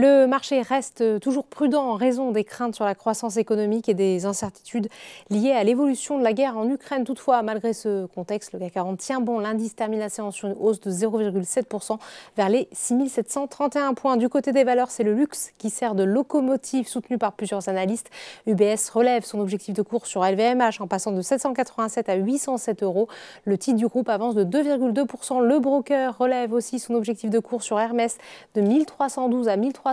Le marché reste toujours prudent en raison des craintes sur la croissance économique et des incertitudes liées à l'évolution de la guerre en Ukraine. Toutefois, malgré ce contexte, le CAC 40 tient bon. L'indice termine la séance sur une hausse de 0,7% vers les 6731 points. Du côté des valeurs, c'est le luxe qui sert de locomotive soutenu par plusieurs analystes. UBS relève son objectif de cours sur LVMH en passant de 787 à 807 euros. Le titre du groupe avance de 2,2%. Le broker relève aussi son objectif de cours sur Hermès de 1312 à 1324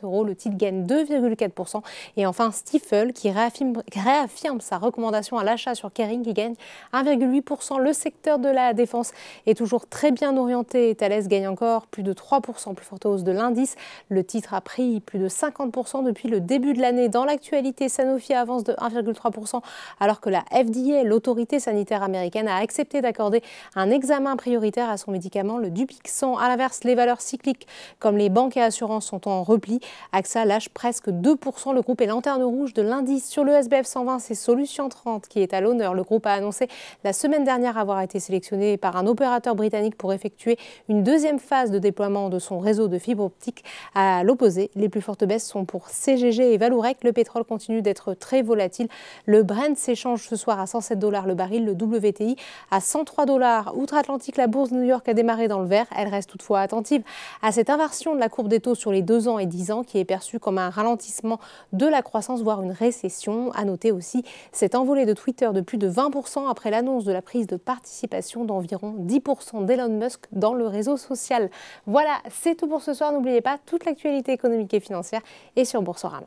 euros. Le titre gagne 2,4%. Et enfin, Stifel qui réaffirme sa recommandation à l'achat sur Kering qui gagne 1,8%. Le secteur de la défense est toujours très bien orienté. Thales gagne encore plus de 3%, plus forte hausse de l'indice. Le titre a pris plus de 50% depuis le début de l'année. Dans l'actualité, Sanofi avance de 1,3% alors que la FDA, l'autorité sanitaire américaine, a accepté d'accorder un examen prioritaire à son médicament, le Dupixent. À l'inverse, les valeurs cycliques comme les banques et assurances sont en repli. AXA lâche presque 2%. Le groupe est lanterne rouge de l'indice. Sur le SBF 120, c'est Solutions 30 qui est à l'honneur. Le groupe a annoncé la semaine dernière avoir été sélectionné par un opérateur britannique pour effectuer une deuxième phase de déploiement de son réseau de fibre optique. À l'opposé, les plus fortes baisses sont pour CGG et Vallourec. Le pétrole continue d'être très volatile. Le Brent s'échange ce soir à 107 $ le baril, le WTI à 103 $. Outre-Atlantique, la bourse de New York a démarré dans le vert. Elle reste toutefois attentive à cette inversion de la courbe des taux sur les 2 ans et 10 ans qui est perçue comme un ralentissement de la croissance, voire une récession. À noter aussi cette envolée de Twitter de plus de 20% après l'annonce de la prise de participation d'environ 10% d'Elon Musk dans le réseau social. Voilà, c'est tout pour ce soir. N'oubliez pas, toute l'actualité économique et financière est sur Boursorama.